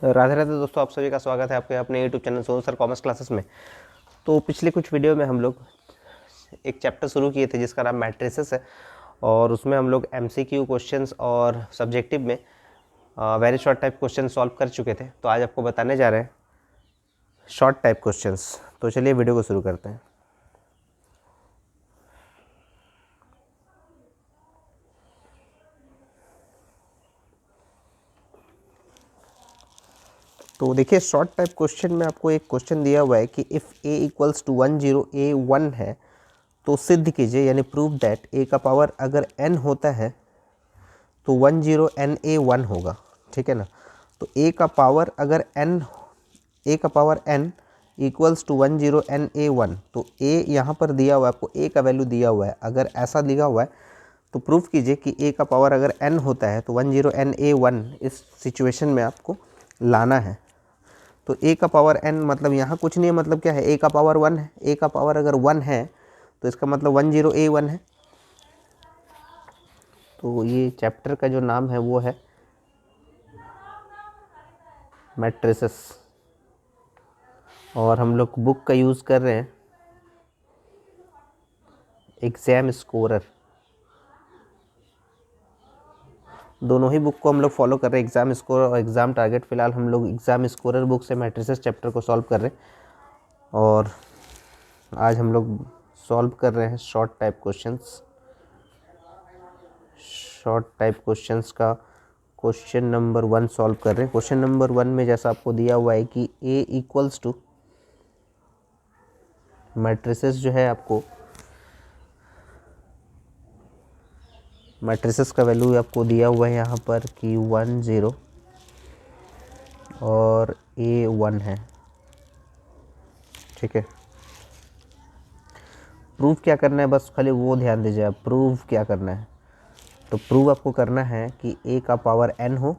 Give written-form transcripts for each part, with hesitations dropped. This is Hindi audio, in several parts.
राधे राधे दोस्तों, आप सभी का स्वागत है आपके अपने YouTube channel Sonu sir commerce classes में। तो पिछले कुछ वीडियो में हम लोग एक चैप्टर शुरू किए थे जिसका नाम मैट्रिसेस है, और उसमें हम लोग एमसीक्यू क्वेश्चंस और सब्जेक्टिव में very short type question solve कर चुके थे। तो आज आपको बताने जा रहे हैं शॉर्ट टाइप क्वेश्चंस। तो चलिए वीडियो को शुरू करते हैं। तो देखिए, शॉर्ट टाइप क्वेश्चन में आपको एक क्वेश्चन दिया हुआ है कि if a equals to 10 a 1 है तो सिद्ध कीजिए, यानी प्रूव दैट a का पावर अगर n होता है तो 10 n a 1 होगा। ठीक है ना। तो a का पावर अगर a का power n equals to 10 n a 1, तो a यहाँ पर दिया हुआ है, आपको a का वैल्यू दिया हुआ है। अगर ऐसा लिखा हुआ है तो प्रूफ कीजिए कि a का पावर अगर n होता है तो 10 n a 1 इस सिचुएशन में आपको लाना है। तो a का पावर n मतलब यहाँ कुछ नहीं है, मतलब क्या है, a का पावर 1 है। a का पावर अगर 1 है तो इसका मतलब 10 a 1 है। तो ये चैप्टर का जो नाम है वो है मैट्रिसेस, और हम लोग बुक का यूज़ कर रहे हैं एग्ज़ाम स्कोरर। दोनों ही बुक को हम लोग फॉलो कर रहे हैं, एग्ज़ाम स्कोरर और एग्ज़ाम टारगेट। फ़िलहाल हम लोग एग्ज़ाम स्कोरर बुक से मैट्रिसेस चैप्टर को सॉल्व कर रहे हैं, और आज हम लोग सॉल्व कर रहे हैं short type questions. Short type questions का क्वेश्चन नंबर 1 सॉल्व कर रहे हैं। क्वेश्चन नंबर 1 में जैसा आपको दिया हुआ है कि a इक्वल्स टू मैट्रिसेस जो है, आपको मैट्रिसेस का वैल्यू आपको दिया हुआ है यहाँ पर कि 10 और a 1 है। ठीक है। प्रूफ क्या करना है, बस खाली वो ध्यान दीजिए आप, प्रूफ क्या करना है। तो प्रूव आपको करना है कि a का पावर n हो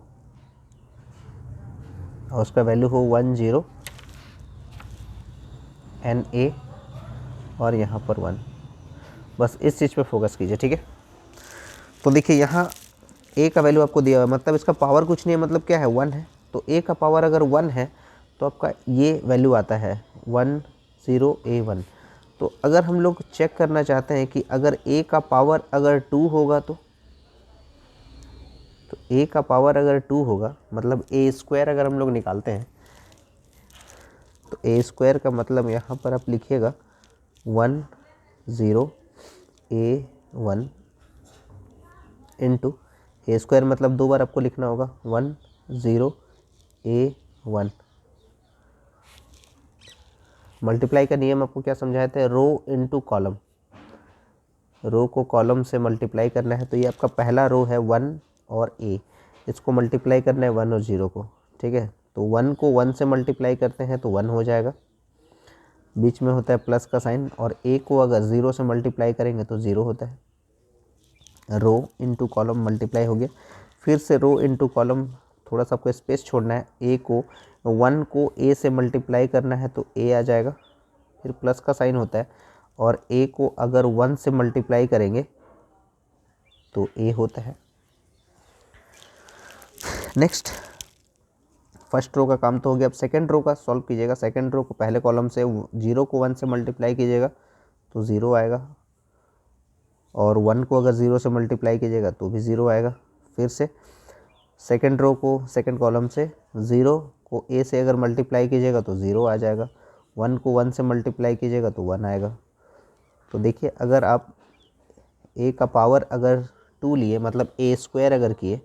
और उसका वैल्यू हो 10 n a और यहाँ पर 1। बस इस चीज़ पे फोकस कीजिए। ठीक है। तो देखिए, यहाँ a का वैल्यू आपको दिया हुआ है, मतलब इसका पावर कुछ नहीं है, मतलब क्या है, 1 है। तो a का पावर अगर 1 है तो आपका ये वैल्यू आता है 10 a 1। तो अगर हम लोग चेक करना चाहते हैं कि अगर a का पावर अगर 2 होगा तो a का पावर अगर 2 होगा, मतलब a स्क्वायर अगर हम लोग निकालते हैं तो a स्क्वायर का मतलब यहाँ पर आप लिखिएगा 10 a 1 इंटू ए स्क्वायर, मतलब 2 बार आपको लिखना होगा 10 a 1। मल्टीप्लाई का नियम आपको क्या समझाए थे, रो इंटू कॉलम। रो को कॉलम से मल्टीप्लाई करना है। तो ये आपका पहला रो है 1 और a, इसको मल्टीप्लाई करना है 1 और 0 को। ठीक है। तो 1 को 1 से मल्टीप्लाई करते हैं तो 1 हो जाएगा, बीच में होता है प्लस का साइन, और a को अगर 0 से मल्टीप्लाई करेंगे तो 0 होता है। रो इंटू कॉलम मल्टीप्लाई हो गया। फिर से रो इंटू कॉलम, थोड़ा सा आपको स्पेस छोड़ना है। a को 1 को a से मल्टीप्लाई करना है तो a आ जाएगा, फिर प्लस का साइन होता है, और a को अगर 1 से मल्टीप्लाई करेंगे तो a होता है। नेक्स्ट, फर्स्ट रो का काम तो हो गया। अब सेकेंड रो का सॉल्व कीजिएगा। सेकेंड रो को पहले कॉलम से 0 को 1 से मल्टीप्लाई कीजिएगा तो 0 आएगा, और 1 को अगर 0 से मल्टीप्लाई कीजिएगा तो भी 0 आएगा। फिर से सेकेंड रो को सेकेंड कॉलम से 0 को a से अगर मल्टीप्लाई कीजिएगा तो 0 आ जाएगा, 1 को 1 से मल्टीप्लाई कीजिएगा तो 1 आएगा। तो देखिए, अगर आप a का पावर अगर 2 लिए, मतलब a स्क्वायर अगर किए,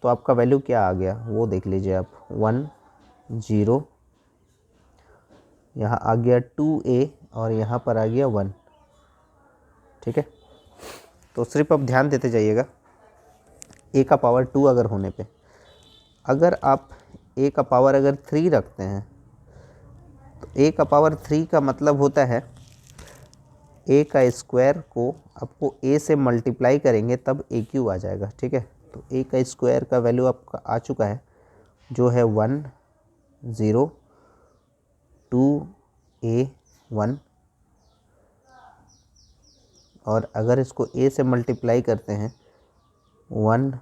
तो आपका वैल्यू क्या आ गया वो देख लीजिए आप। 10 यहाँ आ गया 2a और यहाँ पर आ गया 1। ठीक है। तो सिर्फ आप ध्यान देते जाइएगा a का पावर 2 अगर होने पे, अगर आप a का पावर अगर 3 रखते हैं तो a का पावर 3 का मतलब होता है a का स्क्वायर को आपको a से मल्टीप्लाई करेंगे तब a³ आ जाएगा। ठीक है। तो a का स्क्वायर का वैल्यू आपका आ चुका है, जो है 10 2a 1, और अगर इसको a से मल्टीप्लाई करते हैं 10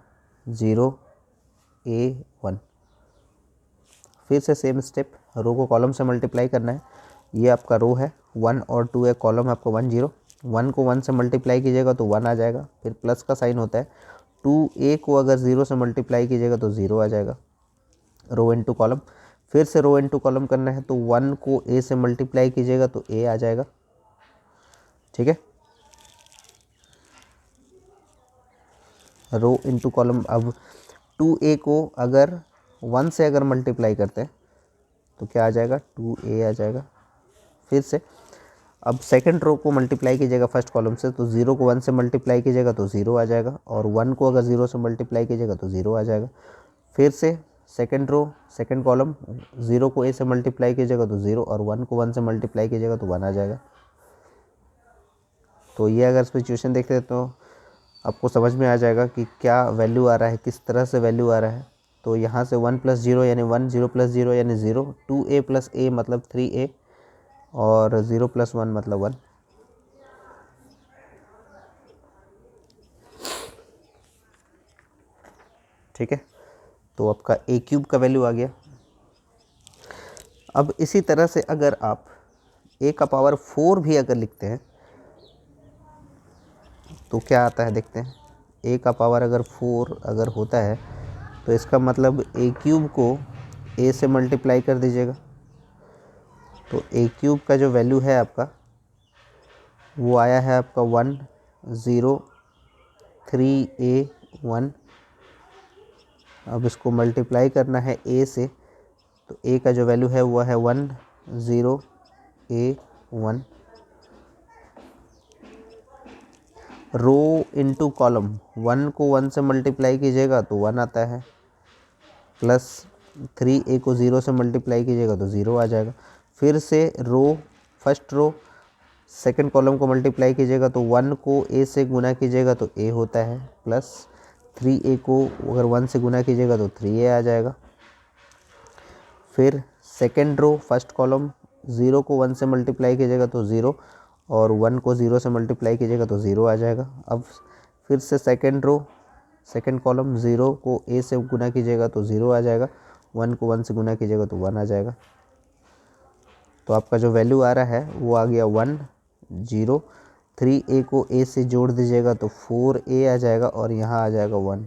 a 1, फिर से सेम स्टेप, रो को कॉलम से मल्टीप्लाई करना है। ये आपका रो है, 1 और 2 है, कॉलम आपको 1 0, 1 को 1 से मल्टीप्लाई कीजिएगा तो 1 आ जाएगा, फिर प्लस का साइन होता है। 2a को अगर 0 से मल्टीप्लाई कीजिएगा तो 0 आ जाएगा, रो इनटू कॉलम। फिर से रो इनटू कॉलम करना है तो 1 को a से मल्टीप्लाई कीजिएगा तो a आ जाएगा, ठीक है, रो इनटू कॉलम। अब 2a को अगर 1 से अगर मल्टीप्लाई करते हैं तो क्या आ जाएगा, 2a आ जाएगा। फिर से अब सेकंड रो को मल्टीप्लाई कीजिएगा फर्स्ट कॉलम से, तो 0 को 1 से मल्टीप्लाई कीजिएगा तो 0 आ जाएगा, और 1 को अगर 0 से मल्टीप्लाई कीजिएगा तो 0 आ जाएगा। फिर से सेकंड रो सेकंड कॉलम, 0 को a से मल्टीप्लाई कीजिएगा तो 0, और 1 को 1 से मल्टीप्लाई कीजिएगा तो 1 आ जाएगा। तो ये अगर सिचुएशन देखते हैं तो आपको समझ में आ जाएगा कि क्या वैल्यू आ रहा है, किस तरह से वैल्यू आ रहा है। तो यहाँ से 1 + 0 यानी 1, 0 + 0 यानी 0, 2a + a मतलब 3a, और 0 + 1 मतलब 1। ठीक है, तो आपका a³ का वैल्यू आ गया। अब इसी तरह से अगर आप a⁴ भी अगर लिखते हैं तो क्या आता है देखते हैं। a⁴ अगर 4 अगर होता है तो इसका मतलब a³ को a से मल्टीप्लाई कर दीजिएगा, तो a³ का जो वैल्यू है आपका वो आया है आपका 1 0 3a 1। अब इसको मल्टीप्लाई करना है a से, तो a का जो वैल्यू है वो है 1 0 a 1। रो इनटू कॉलम, 1 को 1 से मल्टीप्लाई कीजिएगा तो 1 आता है, प्लस 3a को 0 से मल्टीप्लाई कीजिएगा तो 0 आ जाएगा। फिर से row first row second column को मल्टीप्लाई कीजिएगा तो 1 को a से गुना कीजिएगा तो a होता है, प्लस 3a को अगर 1 से गुना कीजिएगा तो 3a आ जाएगा। फिर सेकंड रो फर्स्ट कॉलम, 0 को 1 से मल्टीप्लाई कीजिएगा तो 0, और 1 को 0 से मल्टीप्लाई कीजिएगा तो 0 आ जाएगा। अब फिर से सेकंड रो सेकंड कॉलम, 0 को a से गुना कीजिएगा तो 0 आ जाएगा, 1 को 1 से गुना कीजिएगा तो 1 आ जाएगा। तो आपका जो वैल्यू आ रहा है वो आ गया 1 0, 3a को a से जोड़ दीजिएगा तो 4a आ जाएगा, और यहाँ आ जाएगा 1।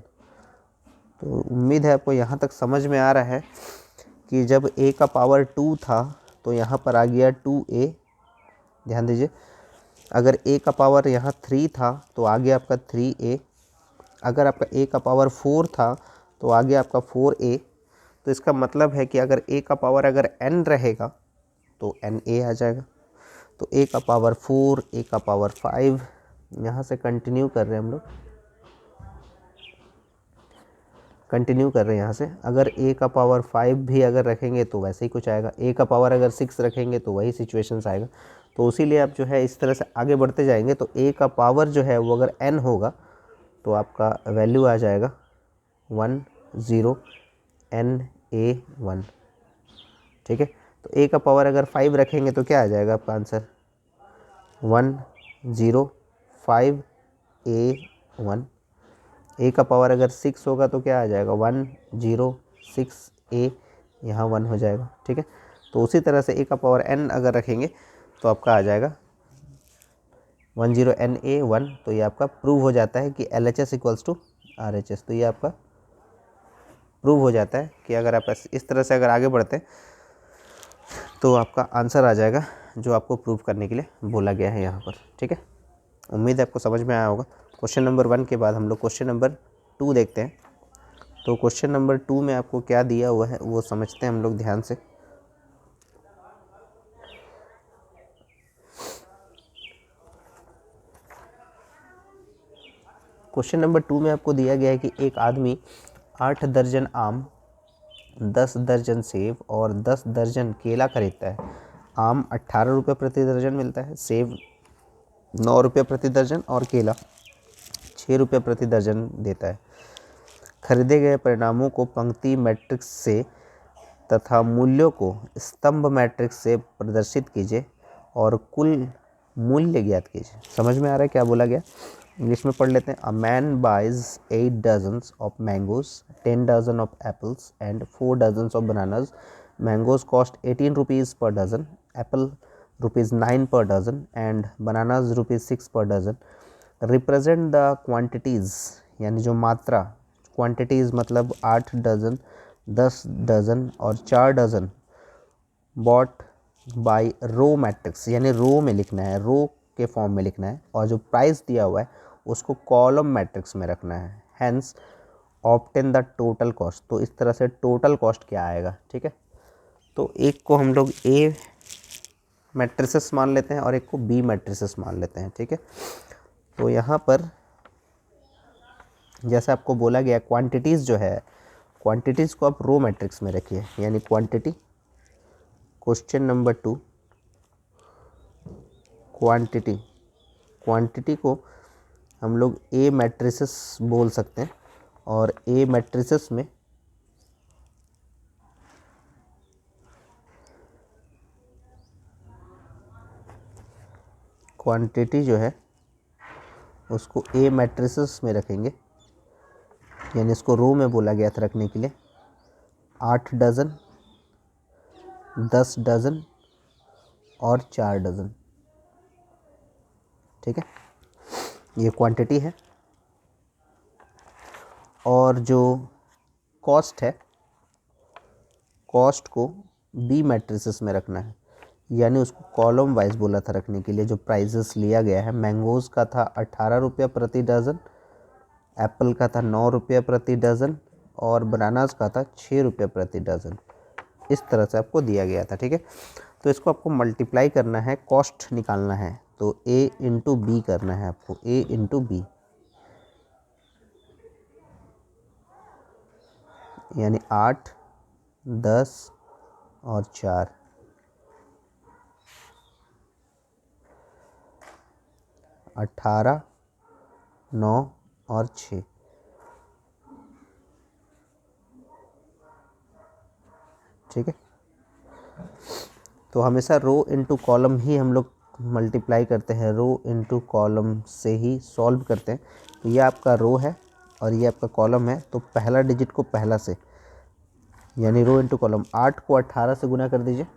तो उम्मीद है आपको यहाँ तक समझ में आ रहा है कि जब a⁴ 2 था तो यहाँ पर आ गया 2a। ध्यान दीजिए, अगर a⁴ यहाँ 3 था तो आ गया आपका 3a, अगर आपका a⁴ 4 था तो आ गया आपका 4a। तो इसका मतलब है कि अगर a⁴ अगर n रहेगा तो na आ जाएगा। तो a⁴4 a⁴5 यहाँ से कंटिन्यू कर रहे हैं हम लोग, कंटिन्यू कर रहे हैं यहाँ से। अगर a⁴5 भी अगर रखेंगे तो वैसे ही कुछ आएगा, a⁴ अगर 6 रखेंगे तो वही सिचुएशंस आएगा। तो इसीलिए आप जो है इस तरह से आगे बढ़ते जाएंगे। तो a⁴ जो है वो अगर n होगा तो आपका वैल्यू आ जाएगा 1 0 na 1। ठीक है, तो a⁴ अगर 5 रखेंगे तो क्या आ जाएगा आपका आंसर, 1 0 5 a 1। a⁴ अगर 6 होगा तो क्या आ जाएगा, 1 0 6 a, यहाँ 1 हो जाएगा। ठीक है, तो उसी तरह से a⁴ n अगर रखेंगे तो आपका आ जाएगा 1 0 na 1। तो ये आपका प्रूव हो जाता है कि LHS = RHS। तो ये आपका प्रूव हो जाता है कि अगर आप इस तरह से अगर आगे बढ़ते हैं तो आपका आंसर आ जाएगा जो आपको प्रूव करने के लिए बोला गया है यहाँ पर। ठीक है, उम्मीद है आपको समझ में आया होगा। क्वेश्चन नंबर 1 के बाद हम लोग क्वेश्चन नंबर 2 देखते हैं। तो क्वेश्चन नंबर 2 में आपको क्या दिया हुआ है वो समझते हैं हम लोग ध्यान से। क्वेश्चन नंबर 2 में आपको दिया गया है कि एक आदमी 8 दर्जन आम, 10 दर्जन सेब और 10 दर्जन केला खरीदता है। आम 18 रुपये प्रति दर्जन मिलता है, सेब 9 रुपये प्रति दर्जन और केला 6 रुपये प्रति दर्जन देता है। खरीदे गए परिणामों को पंक्ति मैट्रिक्स से तथा मूल्यों को स्तंभ मैट्रिक्स से प्रदर्शित कीजिए और कुल मूल्य ज्ञात कीजिए। समझ में आ रहा है क्या बोला गया, इंग्लिश में पढ़ लेते हैं। A man buys 8 dozens of mangoes, 10 dozen of apples and 4 dozens of bananas mangoes cost 18 rupees per dozen, apple ₹9 per dozen and bananas ₹6 per dozen. Represent the quantities, यानी जो मात्रा, क्वांटिटीज़ मतलब 8 डज़न, 10 डज़न और 4 dozen bought by row matrix, यानी रो में लिखना है, रो के फॉर्म में लिखना है, और जो प्राइस दिया हुआ है उसको कॉलम मैट्रिक्स में रखना है। Hence obtain the total cost, तो इस तरह से टोटल कॉस्ट क्या आएगा, ठीक है। तो एक को हम लोग ए मैट्रिसेस मान लेते हैं और एक को बी मैट्रिसेस मान लेते हैं, ठीक है। तो यहाँ पर जैसे आपको बोला गया क्वांटिटीज़ जो है, क्वांटिटीज़ को आप रो मैट्रिक्स में रखिए, यानी quantity, question number 2 quantity, quantity को हम लोग ए मैट्रिसेस बोल सकते हैं, और ए मैट्रिसेस में क्वांटिटी जो है उसको ए मैट्रिसेस में रखेंगे, यानी इसको रो में बोला गया था रखने के लिए। 8 डज़न, 10 डज़न और 4 डज़न, ठीक है, ये क्वांटिटी है। और जो कॉस्ट है, कॉस्ट को बी मैट्रिसेस में रखना है, यानी उसको कॉलम वाइज बोला था रखने के लिए। जो प्राइजेस लिया गया है, मैंगोज़ का था 18 रुपया प्रति डज़न, एप्पल का था 9 रुपया प्रति डज़न और बनानास का था 6 रुपया प्रति डज़न। इस तरह से आपको दिया गया था, ठीक है। तो इसको आपको मल्टीप्लाई करना है, कॉस्ट निकालना है, तो ए इंटू बी करना है आपको, ए इंटू बी, यानी 8, 10 और 4, 18, 9 और 6, ठीक है। तो हमेशा रो इनटू कॉलम ही हम लोग मल्टीप्लाई करते हैं, रो इनटू कॉलम से ही सॉल्व करते हैं। तो ये आपका रो है और ये आपका कॉलम है, तो पहला डिजिट को पहला से, यानी रो इनटू कॉलम, 8 को 18 से गुना कर दीजिए,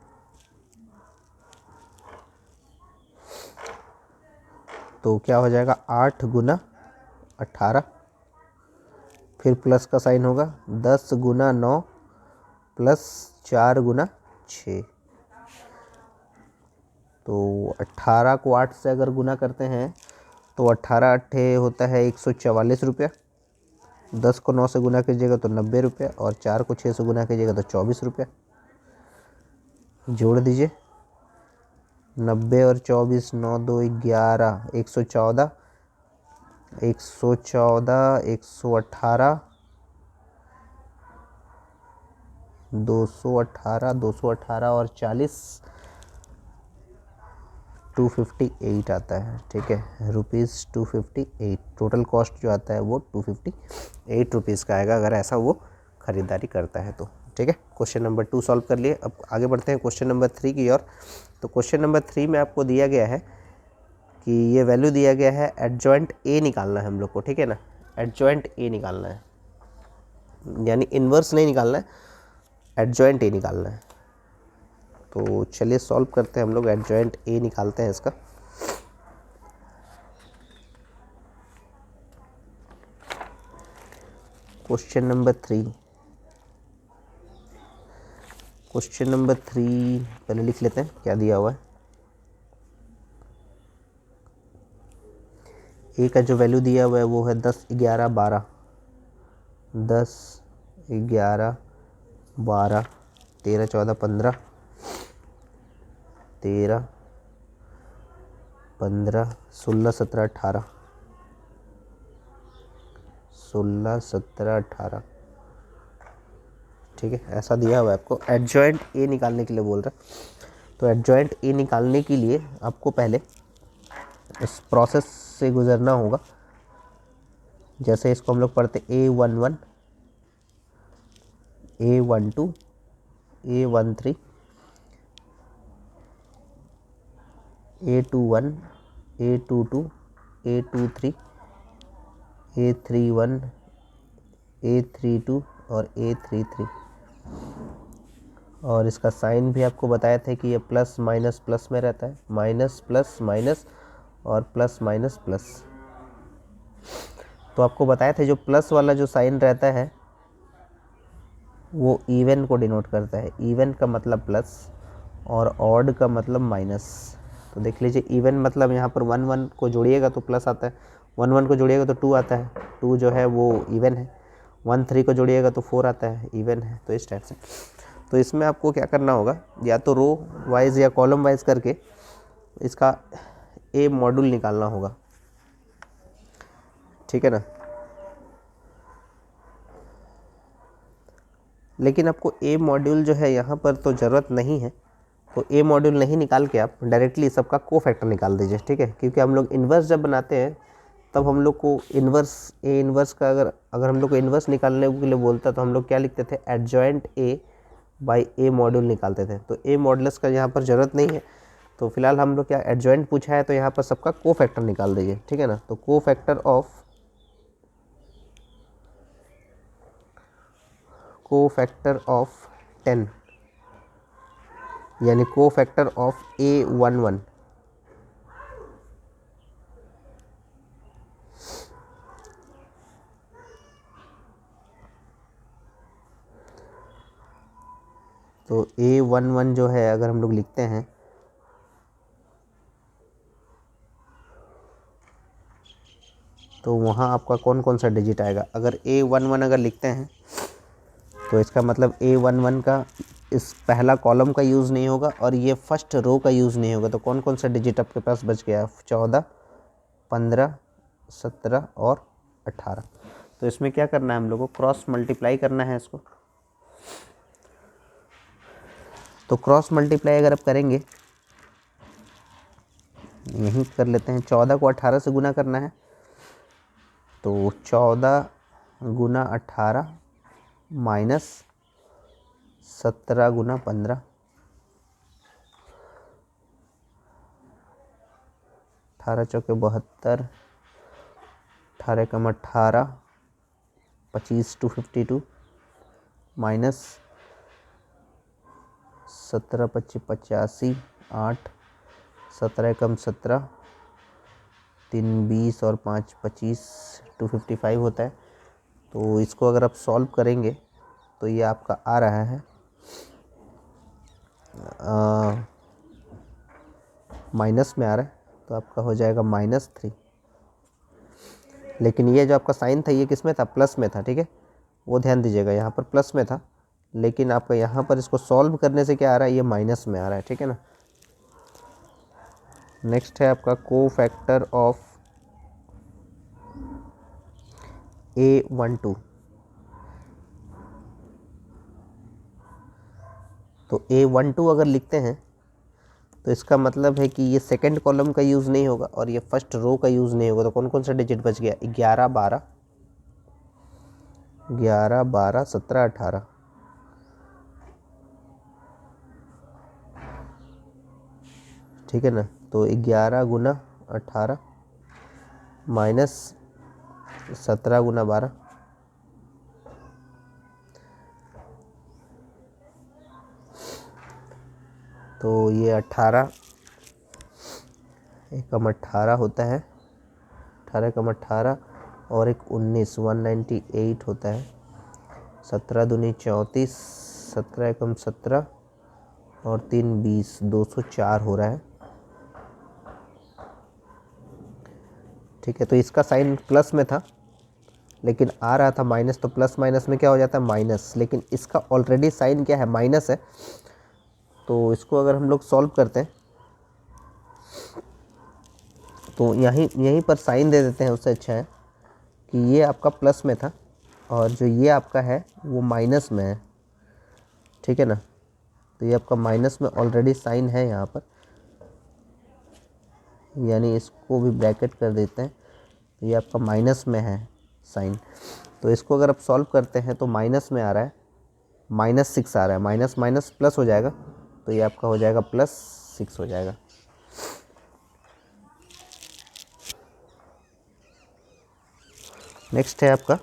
तो क्या हो जाएगा 8 गुना 18, फिर प्लस का साइन होगा, 10 गुना 9 प्लस 4 गुना 6, तो 18 को 8 से अगर गुना करते हैं तो 18 अट्ठे होता है 144 रुपया, 10 को 9 से गुना कीजिएगा तो 90 रुपया, और 4 को 6 से गुना कीजिएगा तो 24 रुपया। जोड़ दीजिए, 90 और 24, 9 2 11, 114, 114, 118, 218, 218 और 40, 258 आता है, ठीक है, ₹258। टोटल कॉस्ट जो आता है वो 258 रुपीज़ का आएगा, अगर ऐसा वो ख़रीदारी करता है तो, ठीक है। क्वेश्चन नंबर 2 सॉल्व कर लिए। अब आगे बढ़ते हैं क्वेश्चन नंबर 3 की ओर। तो क्वेश्चन नंबर 3 में आपको दिया गया है कि ये वैल्यू दिया गया है, एडजॉइंट ए निकालना है हम लोग को, ठीक है ना, एडजॉइंट ए निकालना है, यानी इन्वर्स नहीं निकालना है, एडजॉइंट ए निकालना है। तो चलिए सॉल्व करते हैं हम लोग, एडजॉइंट ए निकालते हैं इसका। क्वेश्चन नंबर 3, क्वेश्चन नंबर 3 पहले लिख लेते हैं क्या दिया हुआ है। ए का जो वैल्यू दिया हुआ है वो है 10, 11, 12, 10, 11, 12, 13, 14, 15, 13, 15, 16, 17, 18, 16, 17, 18, ठीक है, ऐसा दिया हुआ है आपको। एडजॉइंट ए निकालने के लिए बोल रहा है, तो एडजॉइंट ए निकालने के लिए आपको पहले इस प्रोसेस से गुजरना होगा। जैसे इसको हम लोग पढ़ते A11, A12, A13, A21, A22, A23, A31, A32 और A33। और इसका साइन भी आपको बताए थे कि ये प्लस माइनस प्लस में रहता है, माइनस प्लस माइनस और प्लस माइनस प्लस। तो आपको बताए थे जो प्लस वाला जो साइन रहता है वो इवन को डिनोट करता है। इवन का मतलब प्लस और ऑड का मतलब माइनस। तो देख लीजिए, इवन मतलब यहाँ पर 1 1 को जोड़िएगा तो प्लस आता है, 1 1 को जोड़िएगा तो 2 आता है, 2 जो है वो इवन है, 1 3 को जोड़िएगा तो 4 आता है, इवन है। तो इस टाइप से। तो इसमें आपको क्या करना होगा, या तो रो वाइज या कॉलम वाइज करके इसका ए मॉड्यूल निकालना होगा, ठीक है ना। लेकिन आपको ए मॉड्यूल जो है यहाँ पर तो ज़रूरत नहीं है, तो ए मॉड्यूल नहीं निकाल के आप डायरेक्टली सबका कोफैक्टर निकाल दीजिए, ठीक है। क्योंकि हम लोग इन्वर्स जब बनाते हैं तब हम लोग को इन्वर्स ए इन्वर्स का अगर हम लोग को इन्वर्स निकालने के लिए बोलता तो हम लोग क्या लिखते थे, adjoint A by A module निकालते थे। तो ए मॉडुलस का यहाँ पर ज़रूरत नहीं है। तो फिलहाल हम लोग क्या एडजॉइंट पूछा है तो यहाँ पर सबका कोफैक्टर निकाल दीजिए, ठीक है ना। तो कोफैक्टर ऑफ 10 यानी कोफैक्टर ऑफ A11। तो A11 जो है अगर हम लोग लिखते हैं तो वहाँ आपका कौन कौन सा डिजिट आएगा। अगर A11 अगर लिखते हैं तो इसका मतलब A11 का इस पहला कॉलम का यूज़ नहीं होगा और ये फर्स्ट रो का यूज़ नहीं होगा। तो कौन कौन सा डिजिट आपके पास बच गया, 14 15 17 और 18। तो इसमें क्या करना है, हम लोग को क्रॉस मल्टीप्लाई करना है इसको। तो क्रॉस मल्टीप्लाई अगर आप करेंगे, यहीं कर लेते हैं, 14 को 18 से गुना करना है। तो 14 गुना 18 माइनस 17 गुना 15, 18 चौके 72, 18 कम 18, 25 252 माइनस 17 25 85, 8, 17 कम 17, 3 20 और 5 25, 255 होता है। तो इसको अगर आप सॉल्व करेंगे तो ये आपका आ रहा है माइनस में आ रहा है, तो आपका हो जाएगा -3। लेकिन ये जो आपका साइन था ये किस में था, प्लस में था, ठीक है। वो ध्यान दीजिएगा, यहाँ पर प्लस में था, लेकिन आपका यहाँ पर इसको सॉल्व करने से क्या आ रहा है, ये माइनस में आ रहा है, ठीक है ना। नेक्स्ट है आपका कोफैक्टर ऑफ A12। तो A12 अगर लिखते हैं तो इसका मतलब है कि ये सेकंड कॉलम का यूज़ नहीं होगा और ये फर्स्ट रो का यूज़ नहीं होगा। तो कौन कौन सा डिजिट बच गया, 11 12, 11 12 17 18, ठीक है ना। तो 11 गुना 18 माइनस 17 गुना 12, तो ये 18 एकम 18 होता है, 18 कम 18 और एक 19 198 होता है, 17 दूनी 34, 17 एकम 17 और 3 20 204 हो रहा है, ठीक है। तो इसका साइन प्लस में था लेकिन आ रहा था माइनस, तो प्लस माइनस में क्या हो जाता है, माइनस। लेकिन इसका ऑलरेडी साइन क्या है, माइनस है। तो इसको अगर हम लोग सॉल्व करते हैं तो यहीं पर साइन दे देते हैं, उससे अच्छा है कि ये आपका प्लस में था और जो ये आपका है वो माइनस में है, ठीक है ना। तो ये आपका माइनस में ऑलरेडी साइन है यहाँ पर, यानी इसको भी ब्रैकेट कर देते हैं। तो ये आपका माइनस में है साइन। तो इसको अगर आप सॉल्व करते हैं तो माइनस में आ रहा है, -6 आ रहा है, माइनस माइनस प्लस हो जाएगा, तो ये आपका हो जाएगा +6 हो जाएगा। नेक्स्ट है आपका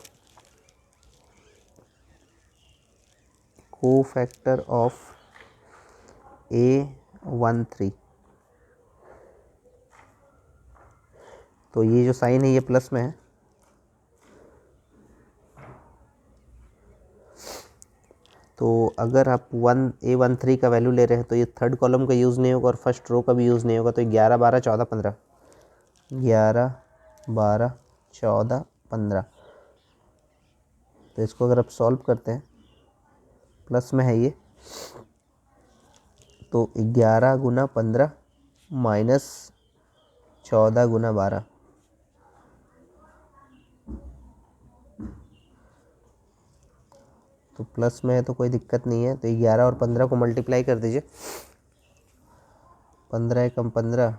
कोफैक्टर ऑफ A13, तो ये जो साइन है ये प्लस में है, तो अगर आप A13 का वैल्यू ले रहे हैं तो ये थर्ड कॉलम का यूज़ नहीं होगा और फर्स्ट रो का भी यूज़ नहीं होगा। तो 11 12 14 15, 11 12 14 15, तो इसको अगर आप सॉल्व करते हैं, प्लस में है ये, तो 11 गुना 15 माइनस 14 गुना 12, तो प्लस में है तो कोई दिक्कत नहीं है। तो 11 और 15 को मल्टीप्लाई कर दीजिए, 15 एकम 15,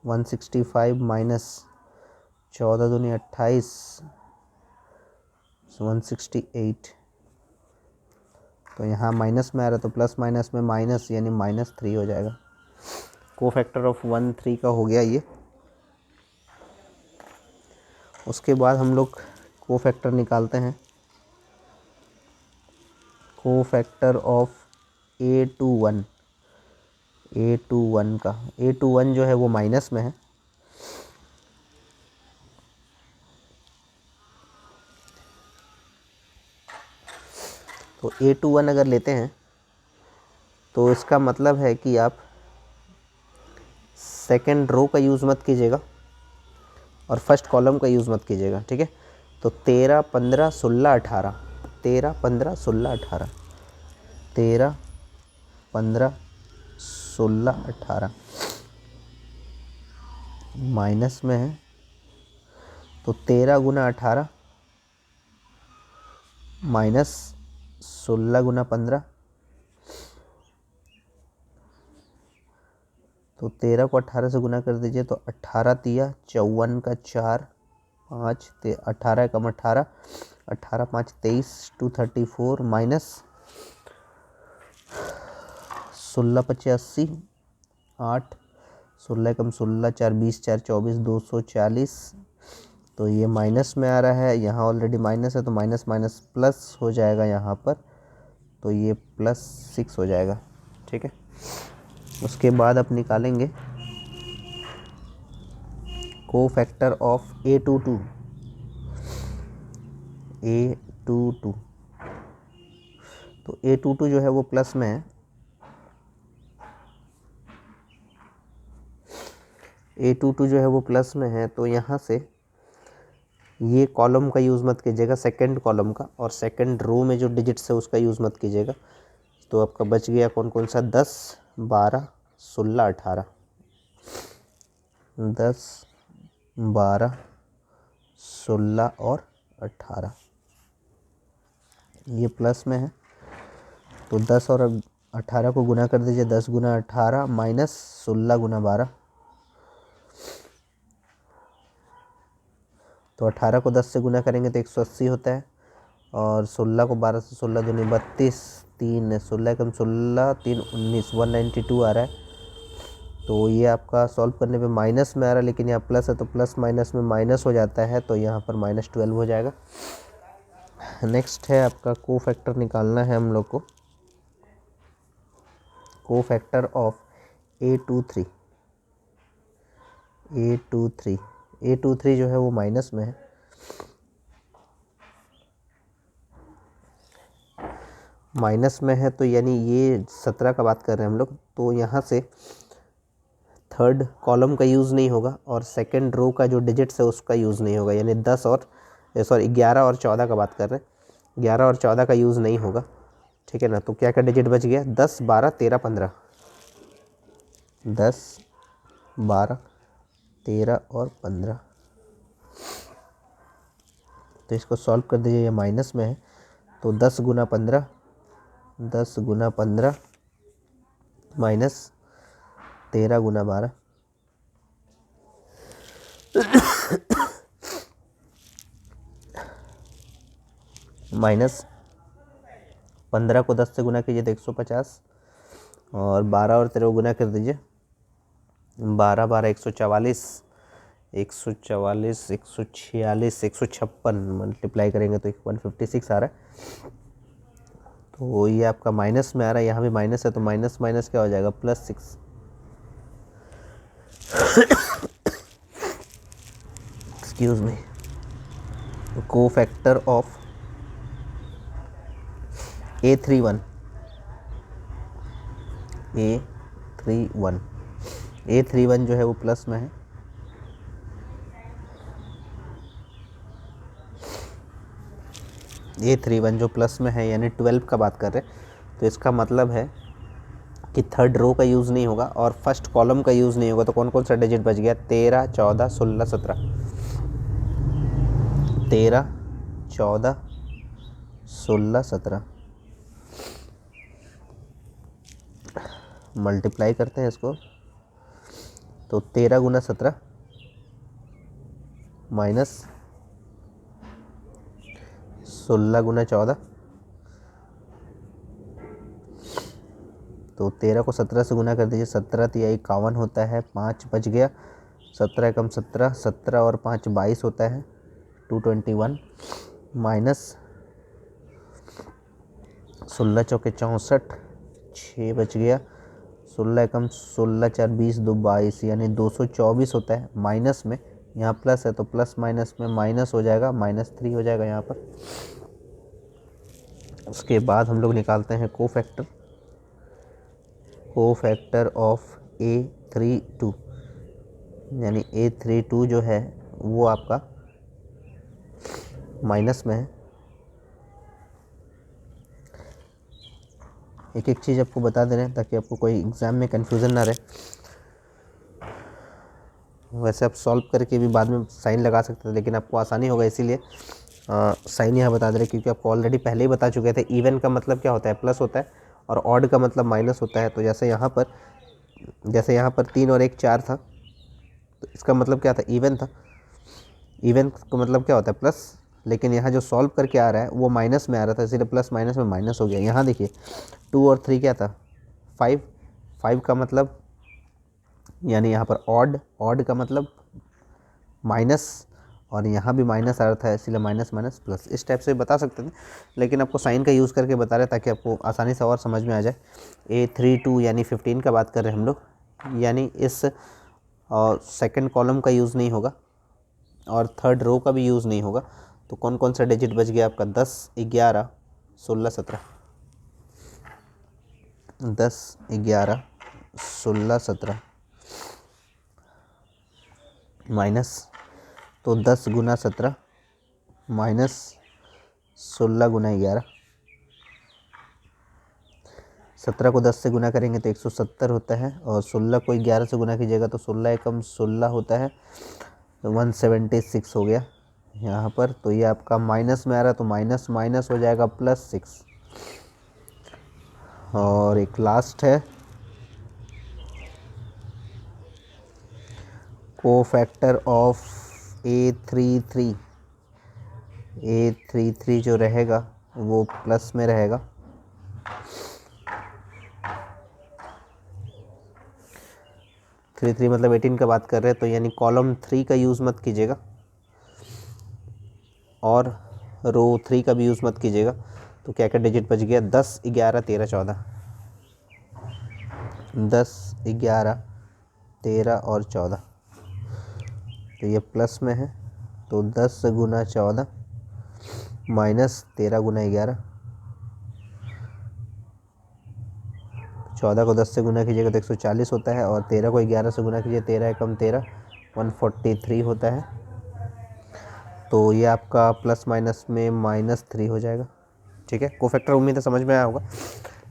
165 माइनस 14 दूनी 28, 168, तो यहाँ माइनस में आ रहा है तो प्लस माइनस में माइनस, यानी -3 हो जाएगा। कोफैक्टर ऑफ 1 3 का हो गया ये। उसके बाद हम लोग कोफैक्टर निकालते हैं, कोफैक्टर ऑफ A21 का, A21 जो है वो माइनस में है, तो A21 अगर लेते हैं तो इसका मतलब है कि आप सेकेंड रो का यूज़ मत कीजिएगा और फर्स्ट कॉलम का यूज़ मत कीजिएगा, ठीक है। तो 13 15 16 18, 13 15 16 18, 13 15 16 18 माइनस में है, तो 13 गुना 18 माइनस 16 गुना 15, तो 13 को 18 से गुना कर दीजिए, तो 18 तिया 54 का 4 5 18 कम 18, 18 5 23, 234 माइनस 16 85 8, 16 कम 16 4 20 4 24 240, तो ये माइनस में आ रहा है, यहाँ ऑलरेडी माइनस है तो माइनस माइनस प्लस हो जाएगा यहाँ पर, तो ये +6 हो जाएगा, ठीक है। उसके बाद आप निकालेंगे कोफैक्टर ऑफ A22, तो A22 जो है वो प्लस में है, A22 जो है वो प्लस में है, तो यहाँ से ये कॉलम का यूज़ मत कीजिएगा, सेकंड कॉलम का, और सेकंड रो में जो डिजिट्स है उसका यूज़ मत कीजिएगा। तो आपका बच गया कौन कौन सा, 10 12 16 18, 10 12 16 और 18, ये प्लस में है, तो 10 और 18 को गुना कर दीजिए, 10 गुना 18 माइनस 16 गुना 12, तो 18 को 10 से गुना करेंगे तो 180 होता है, और 16 को 12 से 16 दूनी 32, 3 16 कम 16 3 19, 192 आ रहा है। तो ये आपका सॉल्व करने पे माइनस में आ रहा है, लेकिन यहाँ प्लस है तो प्लस माइनस में माइनस हो जाता है, तो यहाँ पर -12 हो जाएगा। नेक्स्ट है आपका कोफैक्टर निकालना है हम लोग को, कोफैक्टर ऑफ A23, A23 जो है वो माइनस में है, माइनस में है, तो यानी ये 17 का बात कर रहे हैं हम लोग, तो यहाँ से थर्ड कॉलम का यूज़ नहीं होगा और सेकंड रो का जो डिजिट्स है उसका यूज़ नहीं होगा, यानी 11 और 14 का बात कर रहे हैं, 11 और 14 का यूज़ नहीं होगा, ठीक है ना। तो क्या क्या डिजिट बच गया, 10 12 13 15, 10 12 13 और 15, तो इसको सॉल्व कर दीजिए, ये माइनस में है, तो 10 गुना 15, 10 गुना 15 माइनस 13 गुना 12, माइनस 15 को 10 से गुना कीजिए तो 150, और 12 और 13 गुना कर दीजिए, 12 12 144, 144 146 156 मल्टीप्लाई करेंगे तो 156 आ रहा है। तो ये आपका माइनस में आ रहा है, यहाँ भी माइनस है तो माइनस माइनस क्या हो जाएगा +6। Excuse me. Cofactor of A31 A31 जो है वो प्लस में है, A31 जो प्लस में है यानी 12 का बात कर रहे हैं, तो इसका मतलब है कि थर्ड रो का यूज़ नहीं होगा और फर्स्ट कॉलम का यूज़ नहीं होगा। तो कौन कौन सा डिजिट बच गया 13 14 16 17, 13 14 16 17। मल्टीप्लाई करते हैं इसको, तो 13 गुना 17 माइनस 16 गुना 14, तो 13 को 17 से गुना कर दीजिए, 17 तिया 51 होता है, 5 बच गया, 17 कम 17, 17 और 5 22 होता है, 221 माइनस 16 चौके 64, 6 बच गया, 16 कम 16 4 20 2 22 यानी 224 होता है। माइनस में यहाँ प्लस है तो प्लस माइनस में माइनस हो जाएगा, -3 हो जाएगा यहाँ पर। उसके बाद हम लोग निकालते हैं कोफैक्टर ऑफ A32 यानी A32 जो है वो आपका माइनस में है। एक एक चीज़ आपको बता दे रहे हैं ताकि आपको कोई एग्ज़ाम में कन्फ्यूज़न ना रहे। वैसे आप सॉल्व करके भी बाद में साइन लगा सकते थे, लेकिन आपको आसानी होगा इसीलिए साइन यहाँ बता दे रहे, क्योंकि आपको ऑलरेडी पहले ही बता चुके थे। इवन का मतलब क्या होता है प्लस होता है और ऑड का मतलब माइनस होता है। तो जैसे यहाँ पर 3 और 1 4 था, तो इसका मतलब क्या था इवन था। इवन का मतलब क्या होता है प्लस, लेकिन यहाँ जो सॉल्व करके आ रहा है वो माइनस में आ रहा था, इसीलिए प्लस माइनस में माइनस हो गया। यहाँ देखिए 2 और 3 क्या था 5 का मतलब यानी यहाँ पर ऑड का मतलब माइनस, और यहाँ भी माइनस आ रहा था इसीलिए माइनस माइनस प्लस। इस टाइप से बता सकते थे, लेकिन आपको साइन का यूज़ करके बता रहे ताकि आपको आसानी से और समझ में आ जाए। A32 यानी 15 का बात कर रहे हैं हम लोग, यानी इस सेकंड कॉलम का यूज़ नहीं होगा और थर्ड रो का भी यूज़ नहीं होगा। तो कौन कौन सा डिजिट बच गया आपका 10 11 16 17, 10 11 16 17 माइनस, तो 10 गुना 17 माइनस 16 गुना 11, 17 को 10 से गुना करेंगे तो 170 होता है, और 16 को 11 से गुना कीजिएगा तो 16 एकम 16 होता है, तो 176 हो गया यहाँ पर। तो ये आपका माइनस में आ रहा है तो माइनस माइनस हो जाएगा +6। और एक लास्ट है कोफैक्टर ऑफ A33 जो रहेगा वो प्लस में रहेगा। थ्री मतलब 18 का बात कर रहे हैं, तो यानी कॉलम 3 का यूज़ मत कीजिएगा और रो 3 का भी यूज़ मत कीजिएगा। तो क्या क्या डिजिट बच गया 10 11 13 14, 10 11 13 और 14, तो ये प्लस में है तो 10 गुना 14 माइनस 13 गुना 11, 14 को 10 से गुना कीजिएगा तो 140 होता है, और 13 को 11 से गुना कीजिए 13 एकम 13 143 होता है। तो ये आपका प्लस माइनस में -3 हो जाएगा। ठीक है, कोफैक्टर उम्मीद है समझ में आया होगा।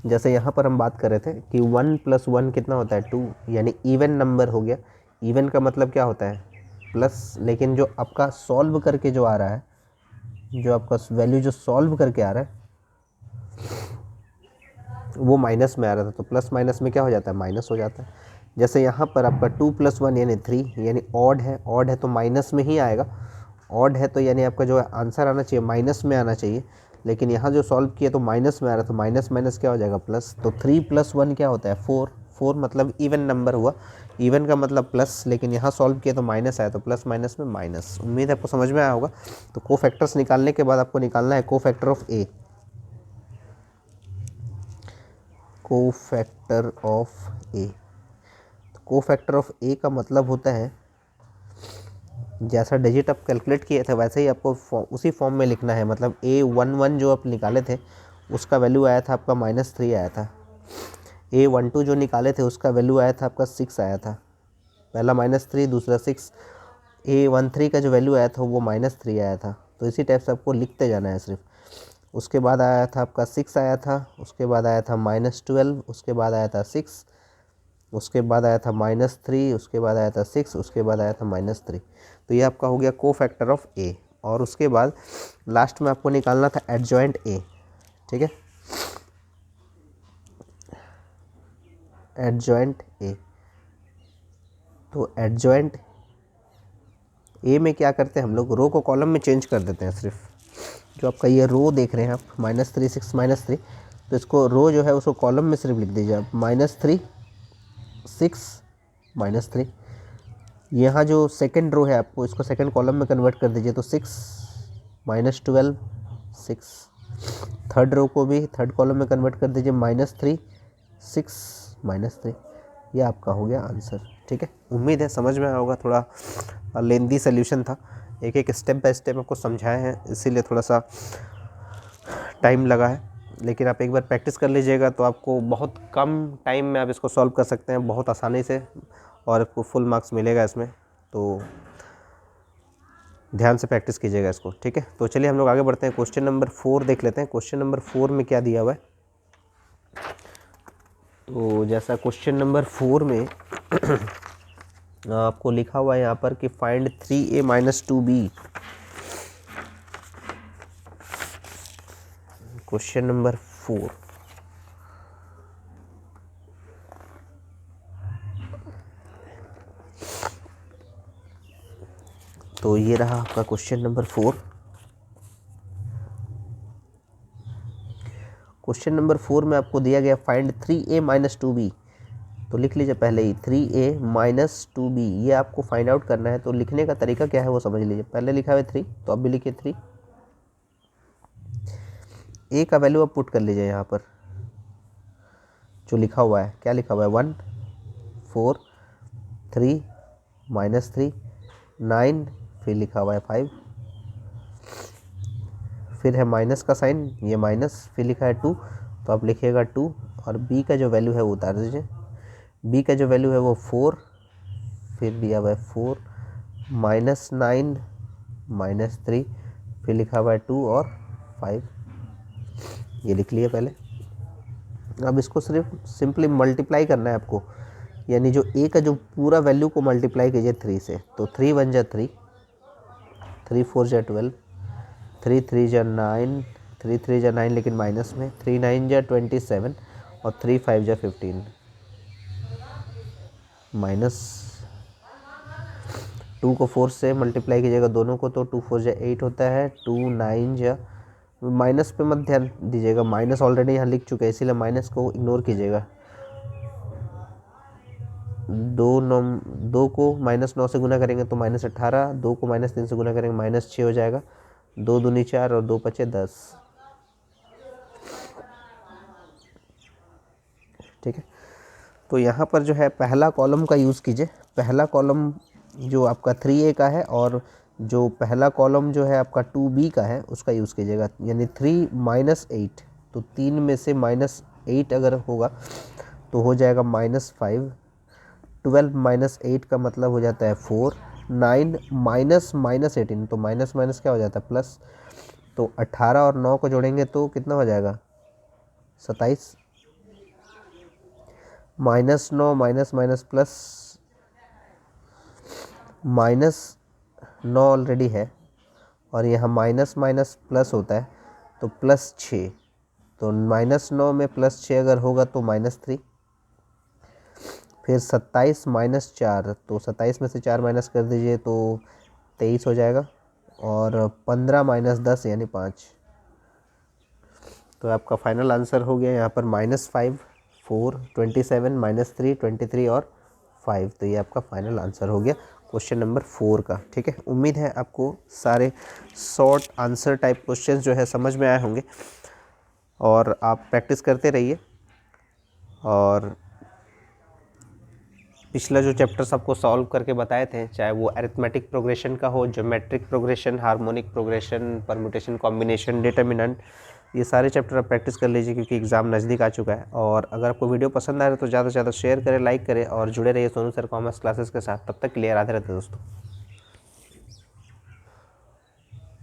जैसे यहाँ पर हम बात कर रहे थे कि 1 + 1 कितना होता है 2, यानी इवन नंबर हो गया। इवन का मतलब क्या होता है प्लस, लेकिन जो आपका सॉल्व करके जो आ रहा है, जो आपका वैल्यू जो सॉल्व करके आ रहा है वो माइनस में आ रहा था, तो प्लस माइनस में क्या हो जाता है माइनस हो जाता है। जैसे यहाँ पर आपका 2 + 1 यानी 3 यानी ऑड है तो माइनस में ही आएगा। ऑड है तो यानी आपका जो आंसर आना चाहिए माइनस में आना चाहिए, लेकिन यहाँ जो सॉल्व किया तो माइनस में आ रहा था, माइनस माइनस क्या हो जाएगा प्लस। तो 3 + 1 क्या होता है 4 मतलब इवन नंबर हुआ। इवन का मतलब प्लस, लेकिन यहाँ सॉल्व किया तो माइनस आया, तो प्लस माइनस में माइनस। उम्मीद है आपको समझ में आया होगा। तो कोफैक्टर्स निकालने के बाद आपको निकालना है cofactor of A। Cofactor of A. Cofactor of A का मतलब होता है जैसा डिजिट आप कैलकुलेट किए थे वैसे ही आपको उसी फॉर्म में लिखना है। मतलब A11 जो आप निकाले थे उसका वैल्यू आया था आपका -3 आया था। A12 जो निकाले थे उसका वैल्यू आया था आपका 6 आया था। पहला -3 दूसरा 6। A13 का जो वैल्यू आया था वो -3 आया था। तो इसी टाइप से आपको लिखते जाना है सिर्फ। उसके बाद आया था आपका 6 आया था, उसके बाद आया था -12, उसके बाद आया था 6, उसके बाद आया था -3, उसके बाद आया था 6, उसके बाद आया था -3। तो ये आपका हो गया कोफैक्टर ऑफ ए। और उसके बाद लास्ट में आपको निकालना था एडजॉइंट ए। ठीक है, एडजॉइंट ए। तो एडजॉइंट ए में क्या करते हैं हम लोग, रो को कॉलम में चेंज कर देते हैं। सिर्फ जो आपका ये रो देख रहे हैं आप -3 6 -3, तो इसको रो जो है उसको कॉलम में सिर्फ लिख दीजिए आप -3 6 -3। यहाँ जो सेकंड रो है आपको इसको सेकंड कॉलम में कन्वर्ट कर दीजिए, तो 6 -12 6। थर्ड रो को भी थर्ड कॉलम में कन्वर्ट कर दीजिए, -3 6 -3। ये आपका हो गया आंसर। ठीक है, उम्मीद है समझ में आया होगा। थोड़ा लेंदी सोल्यूशन था, एक एक स्टेप बाय स्टेप आपको समझाए हैं, इसीलिए थोड़ा सा टाइम लगा है। लेकिन आप एक बार प्रैक्टिस कर लीजिएगा तो आपको बहुत कम टाइम में आप इसको सॉल्व कर सकते हैं बहुत आसानी से, और आपको फुल मार्क्स मिलेगा इसमें। तो ध्यान से प्रैक्टिस कीजिएगा इसको। ठीक है, तो चलिए हम लोग आगे बढ़ते हैं। क्वेश्चन नंबर 4 देख लेते हैं। क्वेश्चन नंबर 4 में क्या दिया हुआ है। तो जैसा क्वेश्चन नंबर 4 में आपको लिखा हुआ है यहाँ पर कि find 3a - 2b। Question number 4, तो ये रहा आपका क्वेश्चन नंबर 4। क्वेश्चन नंबर 4 में आपको दिया गया फाइंड 3a - 2b। तो लिख लीजिए पहले ही 3a - 2b, ये आपको फाइंड आउट करना है। तो लिखने का तरीका क्या है वो समझ लीजिए। पहले लिखा हुआ है 3, तो अब भी लिखिए 3। a का वैल्यू आप पुट कर लीजिए यहाँ पर, जो लिखा हुआ है क्या लिखा हुआ है 1 4 3 -3 9, फिर लिखा हुआ है 5, फिर है माइनस का साइन, ये माइनस, फिर लिखा है 2, तो आप लिखिएगा 2। और b का जो वैल्यू है वो उतार दीजिए। b का जो वैल्यू है वो 4, फिर दिया हुआ है 4 -9 -3, फिर लिखा हुआ है 2 और 5, ये लिख लिया पहले। अब इसको सिर्फ सिंपली मल्टीप्लाई करना है आपको, यानी जो a का जो पूरा वैल्यू को मल्टीप्लाई कीजिए 3 से। तो 3 1 जा 3, 3 4 जा 12, 3 3 जा 9, 3 3 जा 9 लेकिन माइनस में, 3 9 जा 27 और 3 5 जा 15 माइनस। 2 को 4 से मल्टीप्लाई कीजिएगा दोनों को, तो 2 4 जा 8 होता है। 2 9 जा, माइनस पे मत ध्यान दीजिएगा, माइनस ऑलरेडी यहाँ लिख चुके हैं इसीलिए माइनस को इग्नोर कीजिएगा। 2 को -9 से गुना करेंगे तो -18, 2 को -3 से गुना करेंगे -6 हो जाएगा। 2 दूनी 4 और 2 बचे 10। ठीक है, तो यहाँ पर जो है पहला कॉलम का यूज़ कीजिए। पहला कॉलम जो आपका 3a का है और जो पहला कॉलम जो है आपका 2b का है उसका यूज़ कीजिएगा, यानी 3 -8। तो 3 में से -8 अगर होगा तो हो जाएगा -5। 12 -8 का मतलब हो जाता है 4। 9 -18, तो माइनस माइनस क्या हो जाता है प्लस। तो 18 और 9 को जोड़ेंगे तो कितना हो जाएगा 27। -9 माइनस माइनस प्लस, -9 ऑलरेडी है और यहाँ माइनस माइनस प्लस होता है तो +6। तो -9 में +6 अगर होगा तो -3। फिर 27 -4, तो 27 में से 4 माइनस कर दीजिए तो 23 हो जाएगा। और 15 -10 यानी 5। तो आपका फाइनल आंसर हो गया यहाँ पर -5 4 27 -3 23 और 5। तो ये आपका फाइनल आंसर हो गया क्वेश्चन नंबर 4 का। ठीक है, उम्मीद है आपको सारे शॉर्ट आंसर टाइप क्वेश्चंस जो है समझ में आए होंगे और आप प्रैक्टिस करते रहिए। और पिछला जो चैप्टर्स आपको सॉल्व करके बताए थे, चाहे वो अरिथमेटिक प्रोग्रेशन का हो, geometric progression, harmonic progression, permutation, combination, determinant, ये सारे चैप्टर आप प्रैक्टिस कर लीजिए क्योंकि एग्ज़ाम नज़दीक आ चुका है। और अगर आपको वीडियो पसंद आ रहा है तो ज़्यादा से ज़्यादा शेयर करें, लाइक करें और जुड़े रहिए सोनू सर कॉमर्स क्लासेस के साथ। तब तक क्लियर आते रहते दोस्तों।